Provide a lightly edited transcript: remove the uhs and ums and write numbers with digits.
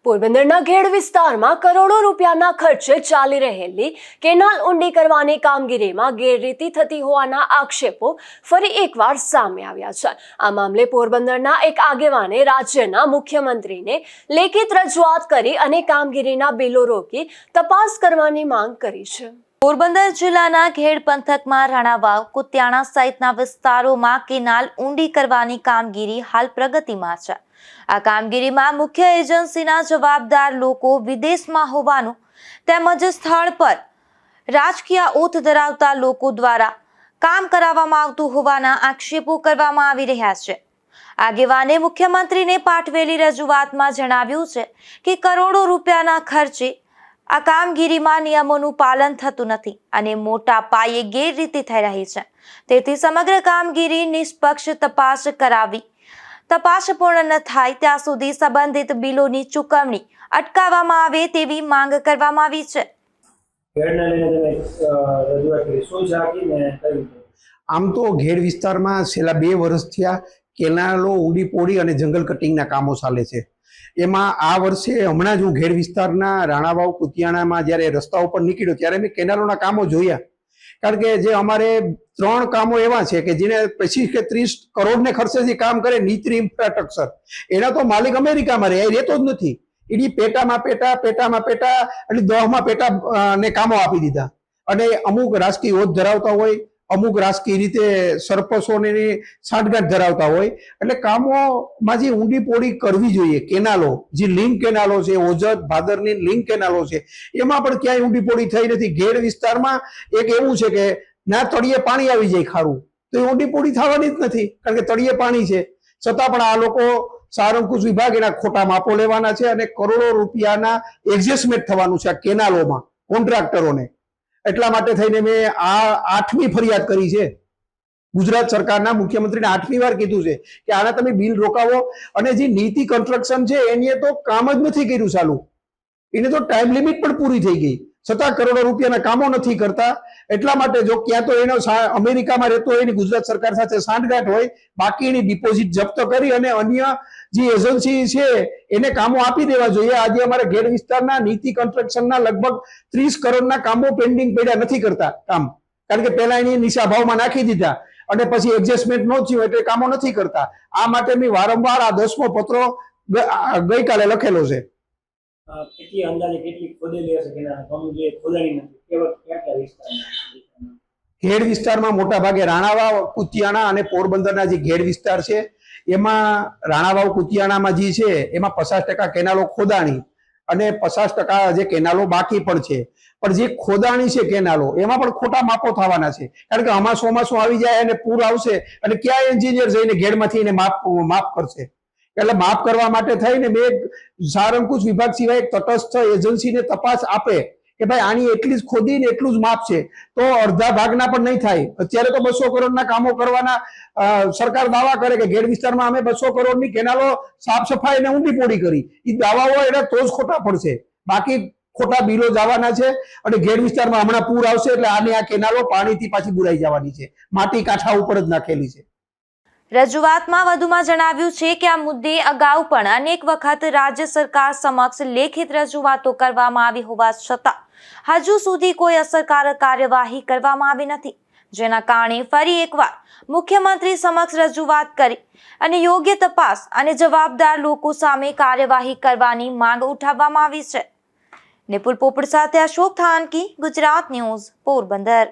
પોરબંદરના ઘેડ વિસ્તારમાં કરોડો રૂપિયાના ખર્ચે ચાલી રહેલી કેનાલ ઊંડી કરવાની કામગીરીમાં ગેરરીતિ થતી હોવાના આક્ષેપો ફરી એકવાર સામે આવ્યા છે। આ મામલે પોરબંદરના એક આગેવાને રાજ્યના મુખ્યમંત્રીને લેખિત રજૂઆત કરી અને કામગીરીના બિલો રોકી તપાસ કરવાની માંગ કરી છે। પોરબંદર જિલ્લાના ઘેડ પંથકમાં રાણાવાવ, કુતિયાણા સહિતના વિસ્તારોમાં કેનાલ ઊંડી કરવાની કામગીરી હાલ પ્રગતિમાં છે। આ કામગીરીમાં મુખ્ય એજન્સીના જવાબદાર લોકો વિદેશમાં હોવાનું તેમજ સ્થળ પર રાજકીય ઓથ ધરાવતા લોકો દ્વારા કામ કરાવવામાં આવતું હોવાના આક્ષેપો કરવામાં આવી રહ્યા છે। આગેવાને મુખ્યમંત્રીને પાઠવેલી રજૂઆતમાં જણાવ્યું છે કે કરોડો રૂપિયાના ખર્ચે આ કામગીરીમાં નિયમોનું પાલન થતું નથી અને મોટા પાયે ગેરરીતિ થઈ રહી છે। તેથી સમગ્ર કામગીરી નિષ્પક્ષ તપાસ કરાવી તપાસ પૂર્ણ ન થાય ત્યાં સુધી સંબંધિત બિલોની ચૂકવણી અટકાવવામાં આવે તેવી માંગ કરવામાં આવી છે। આમ તો ઘેડ વિસ્તારમાં છેલ્લા 2 વર્ષથી આ કેનાલો ઊંડી પોડી અને જંગલ કટિંગના કામો ચાલે છે। એમાં આ વર્ષે હમણાં જ હું ઘેડ વિસ્તારના રાણાવાવ, કુતિયાણામાં જ્યારે રસ્તા ઉપર નીકળ્યો ત્યારે મેં કેનાલોના કામો જોયા। કારણ કે જે અમારે 3 કામો એવા છે કે જેને 25 કે 30 કરોડને ખર્ચેથી કામ કરે, નીચરી ઇન્ફ્રાસ્ટ્રક્ચર, એના તો માલિક અમેરિકામાં રહે, એ રહેતો જ નથી। એની પેટામાં પેટા એટલે 10માં પેટા ને કામો આપી દીધા અને અમુક રાજકીય હોદ્દ ધરાવતા હોય, અમુક રાજકીય રીતે સરપંચોને સાંઠગાંઠ ધરાવતા હોય, એટલે કામોમાં જે ઊંડી પોડી કરવી જોઈએ, કેનાલો જે લિંક કેનાલો છે, ઓજત ભાદરની લિંક કેનાલો છે, એમાં પણ ક્યાંય ઊંડી પોડી થઈ નથી। ઘેડ વિસ્તારમાં એક એવું છે કે ના તળિયે પાણી આવી જાય ખારું, તો એ ઊંડી પોડી થવાની જ નથી, કારણ કે તળિયે પાણી છે। છતાં પણ આ લોકો સારંકુશ વિભાગ એના ખોટા માપો લેવાના છે અને કરોડો રૂપિયાના એડજસ્ટમેન્ટ થવાનું છે આ કેનાલોમાં કોન્ટ્રાક્ટરોને। એટલા માટે થઈને મેં આ 8મી ફરિયાદ કરી છે। ગુજરાત સરકારના મુખ્યમંત્રીને 8મી વાર કીધું છે કે આના તમે બિલ રોકાવો અને જે નીતિ કન્સ્ટ્રક્શન છે એની તો કામ જ નથી કર્યું ચાલુ, એને તો ટાઈમ લિમિટ પણ પૂરી થઈ ગઈ, છતાં કરોડો રૂપિયાના કામો નથી કરતા। એટલા માટે જો ક્યાં તો એનો અમેરિકામાં રહેતો હોય, એની ગુજરાત સરકાર સાથે સાંઠગાંઠ હોય, બાકી એની ડિપોઝિટ જપ્ત કરી અને અન્ય જે એજન્સી છે એને કામો આપી દેવા જોઈએ। આજે અમારા ઘેડ વિસ્તારના નીતિ કન્સ્ટ્રક્શનના લગભગ 30 કરોડના કામો પેન્ડિંગ પડ્યા નથી કરતા કામ, કારણ કે પહેલા એની નીચા ભાવમાં નાખી દીધા અને પછી એડજસ્ટમેન્ટ ન થયું એટલે કામો નથી કરતા। આ માટે મેં વારંવાર આ 10મો પત્રો ગઈકાલે લખેલો છે। કેટલી અંદાજે કેટલી ખોદેલી હશે કે જે ખોદાણી નથી કેટલા વિસ્તારમાં? ઘેડ વિસ્તારમાં મોટા ભાગે રાણાવાવ, કુતિયાણા અને પોરબંદરના જે ઘેડ વિસ્તાર છે એમાં રાણાવાવ, કુતિયાણામાં જે છે એમાં 50% કેનાલો ખોદાણી અને 50% જે કેનાલો બાકી પણ છે। પણ જે ખોદાણી છે કેનાલો એમાં પણ ખોટા માપો થવાના છે, કારણ કે આમાં ચોમાસું આવી જાય અને પૂર આવશે અને ક્યાં એન્જિનિયર જઈને ઘેડમાંથી એને માપ કરશે? એટલે માફ કરવા માટે થઈને મેં સારંકુશ વિભાગ સિવાય એક તટસ્થ એજન્સીને તપાસ આપે કે ભાઈ આની એટલી જ ખોદી ને એટલું જ માપ છે, તો અડધા ભાગના પણ નહીં થાય। અત્યારે તો 200 કરોડના કામો કરવાના સરકાર દાવા કરે કે ઘેડ વિસ્તારમાં અમે 200 કરોડની કેનાલો સાફ સફાઈ અને ઊંડી પોડી કરી, એ દાવાઓ એટલે તો જ ખોટા પડશે, બાકી ખોટા બિલો જવાના છે। અને ઘેડ વિસ્તારમાં હમણાં પૂર આવશે એટલે આની આ કેનાલો પાણીથી પાછી બુરાઈ જવાની છે, માટી કાંઠા ઉપર જ નાખેલી છે। રજૂઆતમાં વધુમાં જણાવ્યું છે કે આ મુદ્દે અગાઉ પણ અનેક વખત રાજ્ય સરકાર સમક્ષ લેખિત રજૂઆતો કરવામાં આવી હોવા છતાં હજુ સુધી કોઈ અસરકારક કાર્યવાહી કરવામાં આવી નથી, જેના કારણે ફરી એકવાર મુખ્યમંત્રી સમક્ષ રજૂઆત કરી અને યોગ્ય તપાસ અને જવાબદાર લોકો સામે કાર્યવાહી કરવાની માંગ ઉઠાવવામાં આવી છે। નિપુલ પોપટ સાથે અશોક થાનકી, ગુજરાત ન્યૂઝ, પોરબંદર।